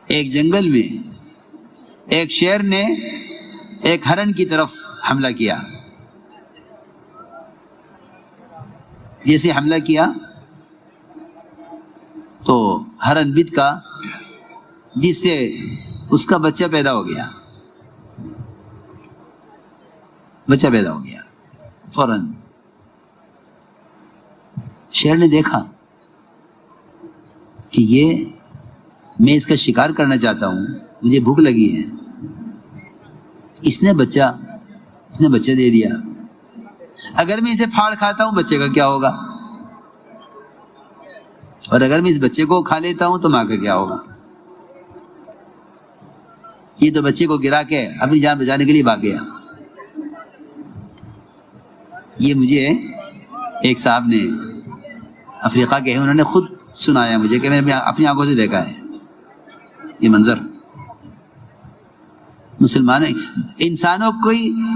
ایک جنگل میں ایک شیر نے ایک ہرن کی طرف حملہ کیا. جیسے حملہ کیا تو ہرن بت کا، جس سے اس کا بچہ پیدا ہو گیا. بچہ پیدا ہو گیا فوراً. شیر نے دیکھا کہ یہ میں اس کا شکار کرنا چاہتا ہوں، مجھے بھوک لگی ہے. اس نے بچہ دے دیا. اگر میں اسے پھاڑ کھاتا ہوں بچے کا کیا ہوگا، اور اگر میں اس بچے کو کھا لیتا ہوں تو ماں کا کیا ہوگا. یہ تو بچے کو گرا کے اپنی جان بچانے کے لیے بھاگ گیا. یہ مجھے ایک صاحب نے افریقہ کے ہیں، انہوں نے خود سنایا مجھے کہ میں نے اپنی آنکھوں سے دیکھا ہے یہ منظر. مسلمان انسانوں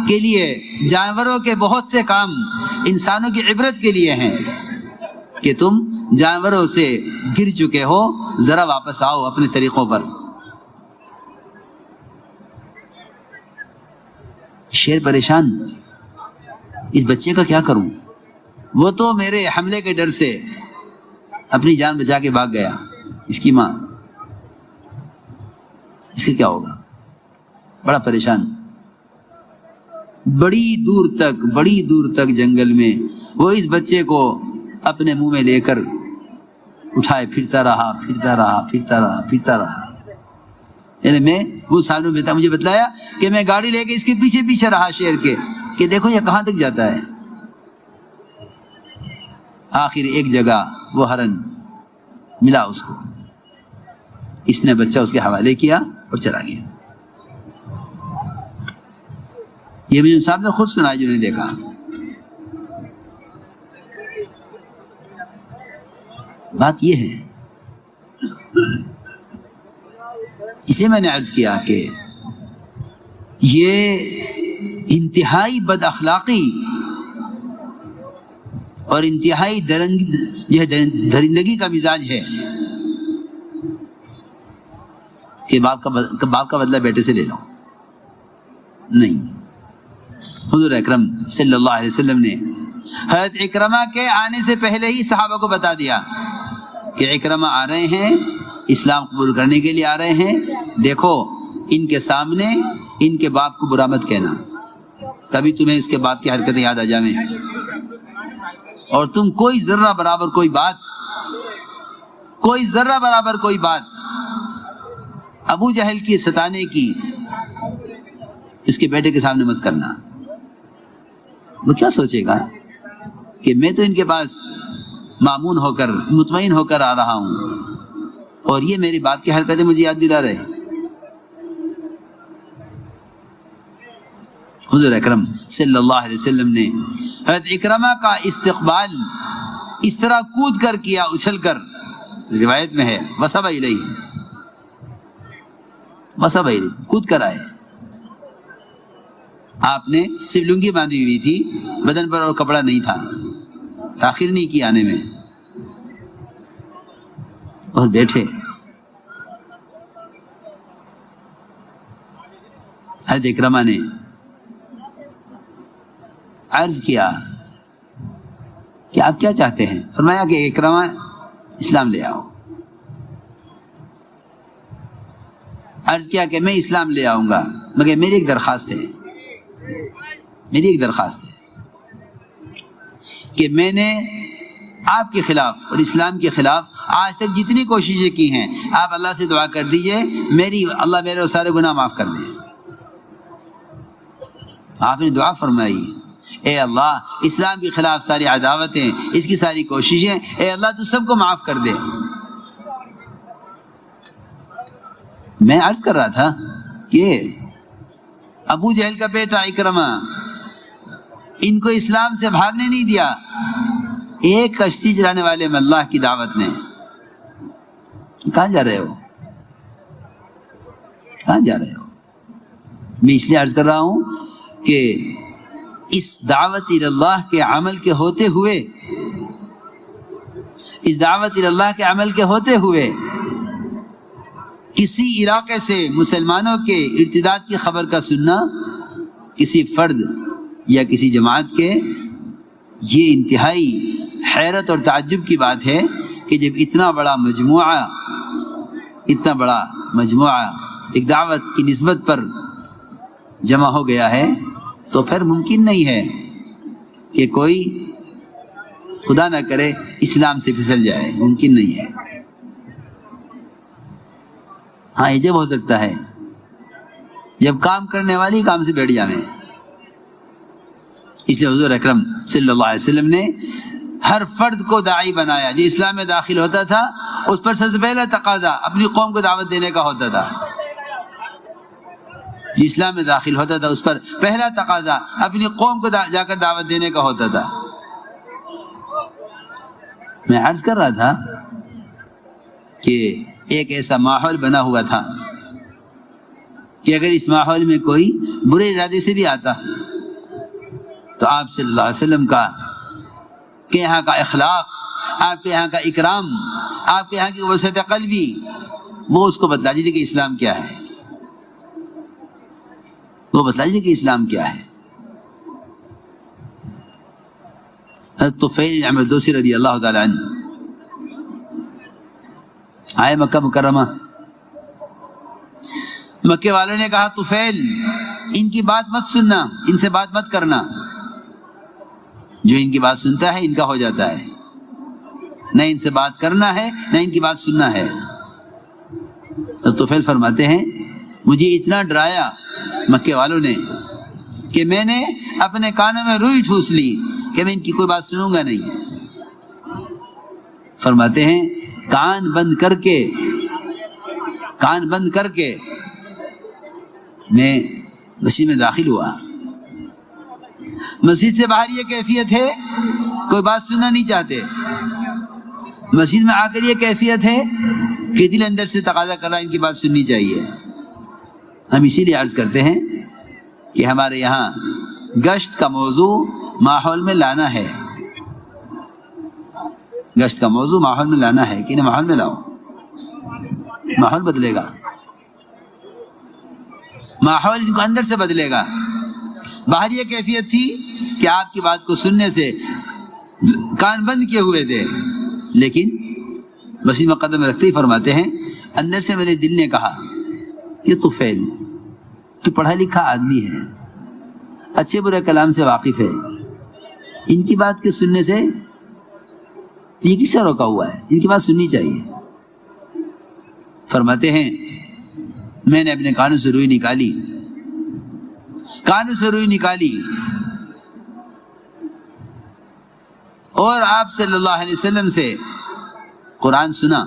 کے لیے جانوروں کے بہت سے کام انسانوں کی عبرت کے لیے ہیں کہ تم جانوروں سے گر چکے ہو، ذرا واپس آؤ اپنے طریقوں پر. شیر پریشان، اس بچے کا کیا کروں؟ وہ تو میرے حملے کے ڈر سے اپنی جان بچا کے بھاگ گیا. اس کی ماں، اس کے کیا ہوگا؟ بڑا پریشان. بڑی دور تک جنگل میں وہ اس بچے کو اپنے منہ میں لے کر اٹھائے پھرتا رہا. یعنی میں وہ سالوں میں تھا، مجھے بتلایا کہ میں گاڑی لے کے اس کے پیچھے رہا شیر کے، کہ دیکھو یہ کہاں تک جاتا ہے. آخر ایک جگہ وہ ہرن ملا اس کو، اس نے بچہ اس کے حوالے کیا اور چلا گیا. یہ بھی صاحب نے خود سنا جنہوں نے دیکھا. بات یہ ہے، اس لیے میں نے عرض کیا کہ یہ انتہائی بد اخلاقی اور انتہائی درندگی کا مزاج ہے کہ باپ کا بدلہ بیٹے سے لے لو. نہیں، حضور اکرم صلی اللہ علیہ وسلم نے حضرت اکرمہ کے آنے سے پہلے ہی صحابہ کو بتا دیا کہ اکرمہ آ رہے ہیں، اسلام قبول کرنے کے لیے آ رہے ہیں. دیکھو ان کے سامنے ان کے باپ کو برا مت کہنا، تبھی تمہیں اس کے باپ کی حرکتیں یاد آ جائیں. اور تم کوئی ذرہ برابر کوئی بات ابو جہل کی ستانے کی اس کے بیٹے کے سامنے مت کرنا. وہ کیا سوچے گا کہ میں تو ان کے پاس مامون ہو کر مطمئن ہو کر آ رہا ہوں اور یہ میری باپ کی حرکتیں مجھے یاد دلا رہے. حضور اکرم صلی اللہ علیہ وسلم نے حضرت اکرمہ کا استقبال اس طرح کود کر کیا، اچھل کر. روایت میں ہے وثب الیہ، کود کر آئے. آپ نے صرف لنگی باندھی ہوئی تھی، بدن پر اور کپڑا نہیں تھا، تاخیر نہیں کی آنے میں، اور بیٹھے. حضرت اکرمہ نے عرض کیا کہ آپ کیا چاہتے ہیں؟ فرمایا کہ اکرمہ اسلام لے آؤ. عرض کیا کہ میں اسلام لے آؤں گا، مگر میری ایک درخواست ہے کہ میں نے آپ کے خلاف اور اسلام کے خلاف آج تک جتنی کوششیں کی ہیں، آپ اللہ سے دعا کر دیجئے اللہ میرے سارے گناہ معاف کر دے. آپ نے دعا فرمائی، اے اللہ اسلام کے خلاف ساری عداوتیں، اس کی ساری کوششیں، اے اللہ تو سب کو معاف کر دے. میں عرض کر رہا تھا کہ ابو جہل کا بیٹا اکرمہ ان کو اسلام سے بھاگنے نہیں دیا. ایک کشتی چلانے والے میں اللہ کی دعوت نے. کہاں جا رہے ہو؟ میں اس لیے عرض کر رہا ہوں کہ اس دعوت اللہ کے عمل کے ہوتے ہوئے اس دعوت اللہ کے عمل کے ہوتے ہوئے کسی علاقے سے مسلمانوں کے ارتداد کی خبر کا سننا کسی فرد یا کسی جماعت کے، یہ انتہائی حیرت اور تعجب کی بات ہے کہ جب اتنا بڑا مجموعہ ایک دعوت کی نسبت پر جمع ہو گیا ہے تو پھر ممکن نہیں ہے کہ کوئی خدا نہ کرے اسلام سے پھسل جائے، ممکن نہیں ہے۔ ہاں یہ جب ہو سکتا ہے جب کام کرنے والی کام سے بیٹھ جائیں۔ اس لیے حضور اکرم صلی اللہ علیہ وسلم نے ہر فرد کو داعی بنایا۔ جو اسلام میں داخل ہوتا تھا اس پر سب سے پہلا تقاضا اپنی قوم کو دعوت دینے کا ہوتا تھا۔ جو اسلام میں داخل ہوتا تھا اس پر پہلا تقاضا اپنی قوم کو جا کر دعوت دینے کا ہوتا تھا۔ میں عرض کر رہا تھا کہ ایک ایسا ماحول بنا ہوا تھا کہ اگر اس ماحول میں کوئی برے ارادے سے بھی آتا تو آپ صلی اللہ علیہ وسلم کے یہاں کا اخلاق، آپ کے یہاں کا اکرام، آپ کے یہاں کی وسعت قلبی، وہ اس کو بتلا دیجیے کہ اسلام کیا ہے، وہ بتلا دیجیے کہ اسلام کیا ہے۔ حضرت طفیل بن عمرو الدوسی رضی اللہ تعالی عنہ آئے مکہ مکرمہ۔ مکے والوں نے کہا طفیل ان کی بات مت سننا، ان سے بات مت کرنا، جو ان کی بات سنتا ہے ان کا ہو جاتا ہے، نہ ان سے بات کرنا ہے نہ ان کی بات سننا ہے۔ تو طفیل فرماتے ہیں مجھے اتنا ڈرایا مکے والوں نے کہ میں نے اپنے کانوں میں روئی ٹھوس لی کہ میں ان کی کوئی بات سنوں گا نہیں۔ فرماتے ہیں کان بند کر کے میں مسجد میں داخل ہوا۔ مسجد سے باہر یہ کیفیت ہے کوئی بات سننا نہیں چاہتے، مسجد میں آ کر یہ کیفیت ہے کہ دل اندر سے تقاضا کر رہا ان کی بات سننی چاہیے۔ ہم اسی لیے عرض کرتے ہیں کہ ہمارے یہاں گشت کا موضوع ماحول میں لانا ہے، گشت کا موضوع ماحول میں لانا ہے کہ نہ ماحول میں لاؤ، ماحول بدلے گا، ماحول ان کو اندر سے بدلے گا۔ باہر یہ کیفیت تھی کہ آپ کی بات کو سننے سے کان بند کیے ہوئے تھے، لیکن مسجد میں قدم رکھتے ہی فرماتے ہیں اندر سے میرے دل نے کہا کہ طفیل تو پڑھا لکھا آدمی ہے، اچھے برے کلام سے واقف ہے، ان کی بات کے سننے سے یہ کس سے روکا ہوا ہے، ان کی بات سننی چاہیے۔ فرماتے ہیں میں نے اپنے کانوں سے روئی نکالی اور آپ صلی اللہ علیہ وسلم سے قرآن سنا۔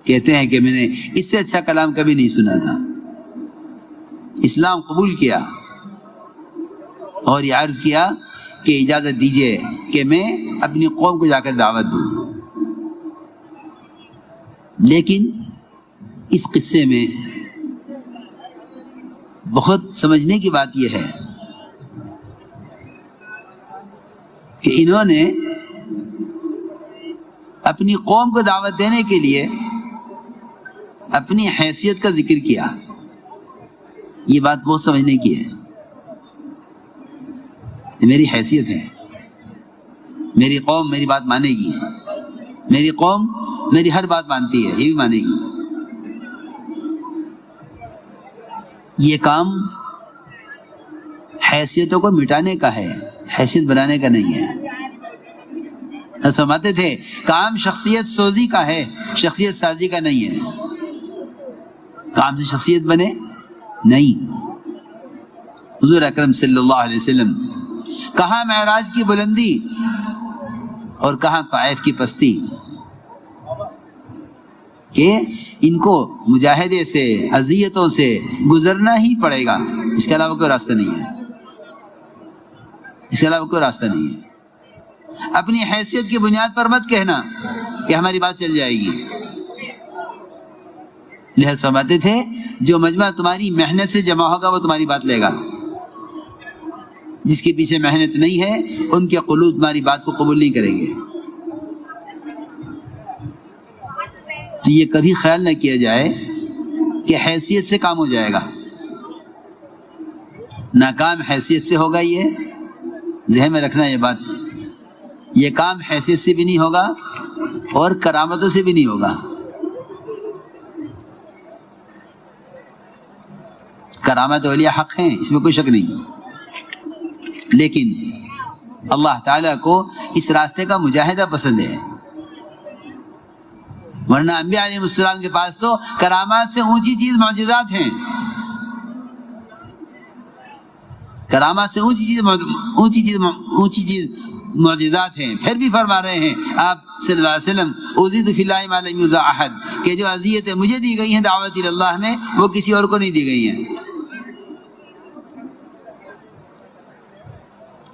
کہتے ہیں کہ میں نے اس سے اچھا کلام کبھی نہیں سنا تھا۔ اسلام قبول کیا اور یہ عرض کیا کہ اجازت دیجیے کہ میں اپنی قوم کو جا کر دعوت دوں۔ لیکن اس قصے میں بہت سمجھنے کی بات یہ ہے کہ انہوں نے اپنی قوم کو دعوت دینے کے لیے اپنی حیثیت کا ذکر کیا۔ یہ بات بہت سمجھنے کی ہے، میری حیثیت ہے، میری قوم میری بات مانے گی، میری قوم میری ہر بات مانتی ہے، یہ بھی مانے گی۔ یہ کام حیثیتوں کو مٹانے کا ہے، حیثیت بنانے کا نہیں ہے۔ فرماتے تھے کام شخصیت سوزی کا ہے، شخصیت سازی کا نہیں ہے۔ کام سے شخصیت بنے نہیں۔ حضور اکرم صلی اللہ علیہ وسلم کہاں معراج کی بلندی اور کہاں طائف کی پستی، کہ ان کو مجاہدے سے اذیتوں سے گزرنا ہی پڑے گا، اس کے علاوہ کوئی راستہ نہیں ہے، اس کے علاوہ کوئی راستہ نہیں ہے۔ اپنی حیثیت کی بنیاد پر مت کہنا کہ ہماری بات چل جائے گی۔ لہذا فرماتے تھے جو مجمع تمہاری محنت سے جمع ہوگا وہ تمہاری بات لے گا، جس کے پیچھے محنت نہیں ہے ان کے قلوب تمہاری بات کو قبول نہیں کریں گے. تو یہ کبھی خیال نہ کیا جائے کہ حیثیت سے کام ہو جائے گا. ناکام حیثیت سے ہوگا. یہ ذہن میں رکھنا یہ بات. یہ کام حیثیت سے بھی نہیں ہوگا اور کرامتوں سے بھی نہیں ہوگا. کرامت اولیاء حق ہیں، اس میں کوئی شک نہیں، لیکن اللہ تعالیٰ کو اس راستے کا مجاہدہ پسند ہے. ورنہ انبیاء علیہ السلام کے پاس تو کرامات سے اونچی چیز معجزات ہیں. کرامات سے اونچی چیز معجزات ہیں. پھر بھی فرما رہے ہیں آپ صلی اللہ علیہ وسلم اوذیت فی اللہ ما لم یوزع احد، کہ جو اذیتیں مجھے دی گئی ہیں دعوت اللہ میں وہ کسی اور کو نہیں دی گئی ہیں.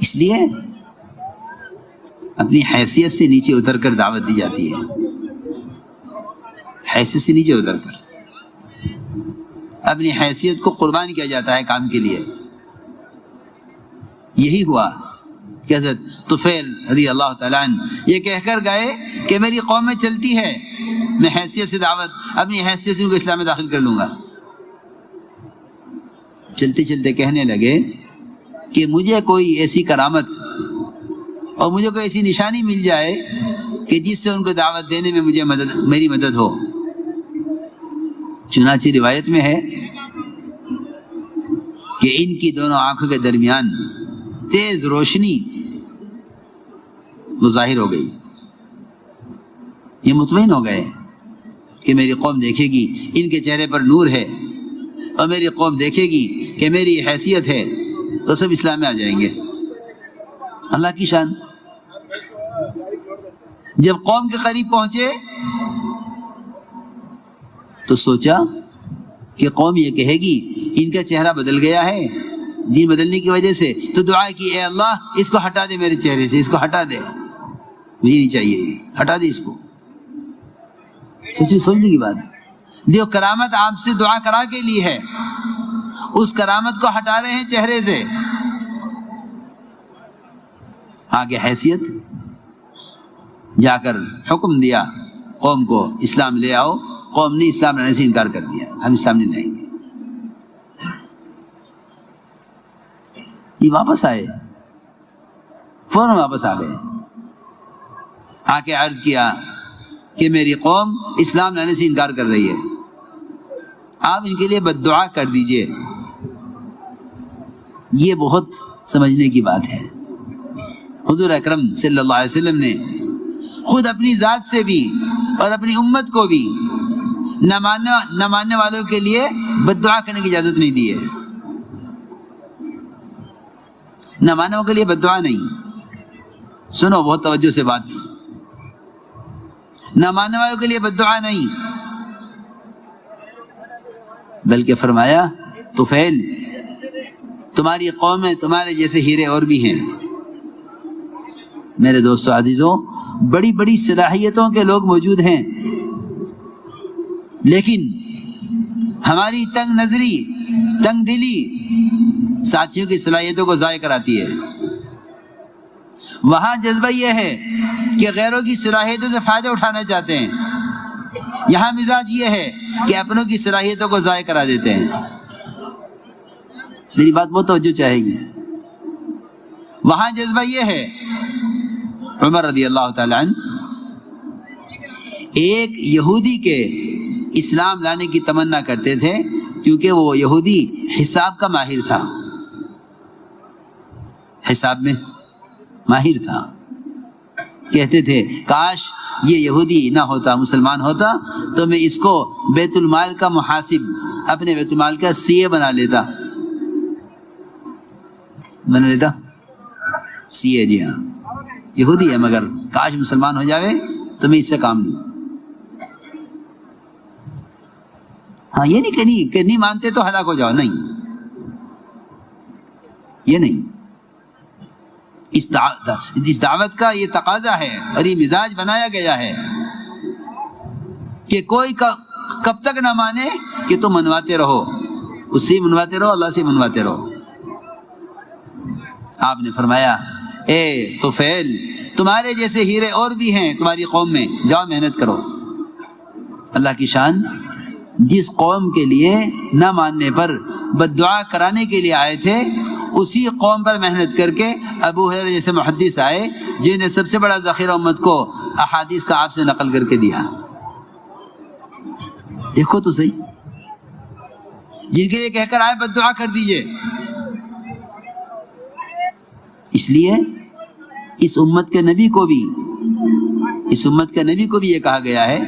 اس لیے اپنی حیثیت سے نیچے اتر کر دعوت دی جاتی ہے. حیثیت سے نیچے اتر کر اپنی حیثیت کو قربان کیا جاتا ہے کام کے لیے. یہی ہوا کہ حضرت طفیل رضی اللہ تعالیٰ عنہ یہ کہہ کر گئے کہ میری قوم میں چلتی ہے، میں حیثیت سے دعوت اپنی حیثیت سے ان کو اسلام میں داخل کر لوں گا. چلتے چلتے کہنے لگے کہ مجھے کوئی ایسی کرامت اور مجھے کوئی ایسی نشانی مل جائے کہ جس سے ان کو دعوت دینے میں مجھے میری مدد ہو. چنانچہ روایت میں ہے کہ ان کی دونوں آنکھوں کے درمیان تیز روشنی وہ ظاہر ہو گئی. یہ مطمئن ہو گئے کہ میری قوم دیکھے گی ان کے چہرے پر نور ہے، اور میری قوم دیکھے گی کہ میری حیثیت ہے تو سب اسلام میں آ جائیں گے. اللہ کی شان. جب قوم کے قریب پہنچے تو سوچا کہ قوم یہ کہے گی ان کا چہرہ بدل گیا ہے دین بدلنے کی وجہ سے، تو دعا کی اے اللہ اس کو ہٹا دے میرے چہرے سے، اس کو ہٹا دے، مجھے نہیں چاہیے، ہٹا دے اس کو. سوچنے کی بات ہے. دیکھو کرامت آپ سے دعا کرا کے لی ہے، اس کرامت کو ہٹا رہے ہیں چہرے سے. آگے حیثیت. جا کر حکم دیا قوم کو اسلام لے آؤ. قوم نے اسلام لانے سے انکار کر دیا، ہم اسلام نہیں لائیں گے. یہ واپس آئے، فوراً واپس آ گئے. آ کے عرض کیا کہ میری قوم اسلام لانے سے انکار کر رہی ہے، آپ ان کے لیے بد دعا کر دیجئے. یہ بہت سمجھنے کی بات ہے. حضور اکرم صلی اللہ علیہ وسلم نے خود اپنی ذات سے بھی اور اپنی امت کو بھی نہ ماننے والوں کے لیے بد دعا کرنے کی اجازت نہیں دی ہے. نہ ماننے والوں کے لیے بد دعا نہیں. سنو بہت توجہ سے بات. نہ ماننے والوں کے لیے بد دعا نہیں، بلکہ فرمایا طفیل تمہاری قوم میں تمہارے جیسے ہیرے اور بھی ہیں. میرے دوستو عزیزوں، بڑی بڑی صلاحیتوں کے لوگ موجود ہیں، لیکن ہماری تنگ نظری، تنگ دلی ساتھیوں کی صلاحیتوں کو ضائع کراتی ہے. وہاں جذبہ یہ ہے کہ غیروں کی صلاحیتوں سے فائدہ اٹھانا چاہتے ہیں، یہاں مزاج یہ ہے کہ اپنوں کی صلاحیتوں کو ضائع کرا دیتے ہیں. میری بات بہت توجہ چاہے گی. وہاں جذبہ یہ ہے. عمر رضی اللہ تعالیٰ عنہ ایک یہودی کے اسلام لانے کی تمنا کرتے تھے، کیونکہ وہ یہودی حساب کا ماہر تھا، حساب میں ماہر تھا. کہتے تھے کاش یہ یہودی نہ ہوتا، مسلمان ہوتا تو میں اس کو بیت المال کا محاسب، اپنے بیت المال کا سی اے بنا لیتا. سی اے، جی ہاں یہودی ہے مگر کاش مسلمان ہو جاوے تو میں اس سے کام لوں. ہاں یہ نہیں کہ نہیں مانتے تو ہلاک ہو جاؤ، نہیں، یہ نہیں. اس دعوت کا یہ تقاضا ہے اور یہ مزاج بنایا گیا ہے کہ کوئی کب تک نہ مانے کہ تم منواتے رہو، اس سے منواتے رہو، اللہ سے منواتے رہو. آپ نے فرمایا اے طفیل تمہارے جیسے ہیرے اور بھی ہیں تمہاری قوم میں، جاؤ محنت کرو۔ اللہ کی شان، جس قوم کے لیے نہ ماننے پر بد دعا کرانے کے لیے آئے تھے، اسی قوم پر محنت کر کے ابو ہریرہ جیسے محدث آئے جنہوں نے سب سے بڑا ذخیرہ امت کو احادیث کا آپ سے نقل کر کے دیا۔ دیکھو تو صحیح، جن کے لیے کہہ کر آئے بد دعا کر دیجئے۔ اس لیے اس امت کے نبی کو بھی یہ کہا گیا ہے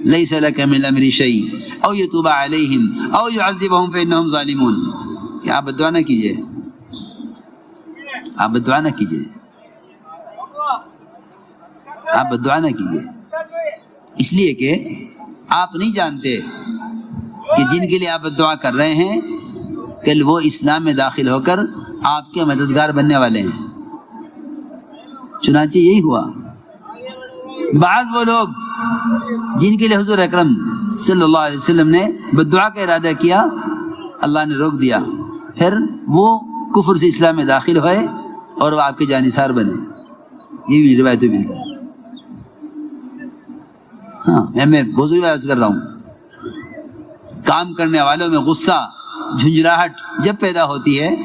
لیس لک من الامر شیء او یتوب علیہم او یعذبہم فانہم ظالمون، کہ آپ بد دعا نہ کیجئے، آپ بد دعا نہ کیجئے، آپ بد دعا نہ کیجئے، اس لیے کہ آپ نہیں جانتے کہ جن کے لیے آپ بد دعا کر رہے ہیں کل وہ اسلام میں داخل ہو کر آپ کے مددگار بننے والے ہیں۔ چنانچہ یہی ہوا، بعض وہ لوگ جن کے لیے حضور اکرم صلی اللہ علیہ وسلم نے بد دعا کا ارادہ کیا، اللہ نے روک دیا، پھر وہ کفر سے اسلام میں داخل ہوئے اور وہ آپ کے جانثار بنے۔ یہ بھی روایتیں ملتا ہے۔ ہاں، میں بزرگ عرض کر رہا ہوں، کام کرنے والوں میں غصہ، جھنجھلاہٹ جب پیدا ہوتی ہے،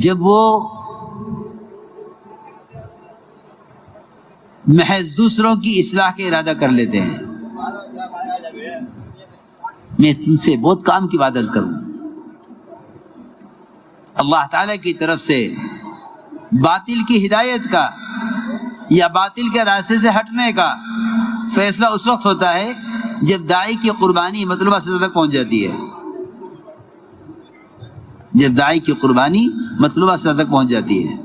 جب وہ محض دوسروں کی اصلاح کا ارادہ کر لیتے ہیں۔ میں تم سے بہت کام کی بات عرض کروں، اللہ تعالی کی طرف سے باطل کی ہدایت کا یا باطل کے راستے سے ہٹنے کا فیصلہ اس وقت ہوتا ہے جب داعی کی قربانی مطلوبہ سطح تک پہنچ جاتی ہے، جب داعی کی قربانی مطلوبہ سطح تک پہنچ جاتی ہے۔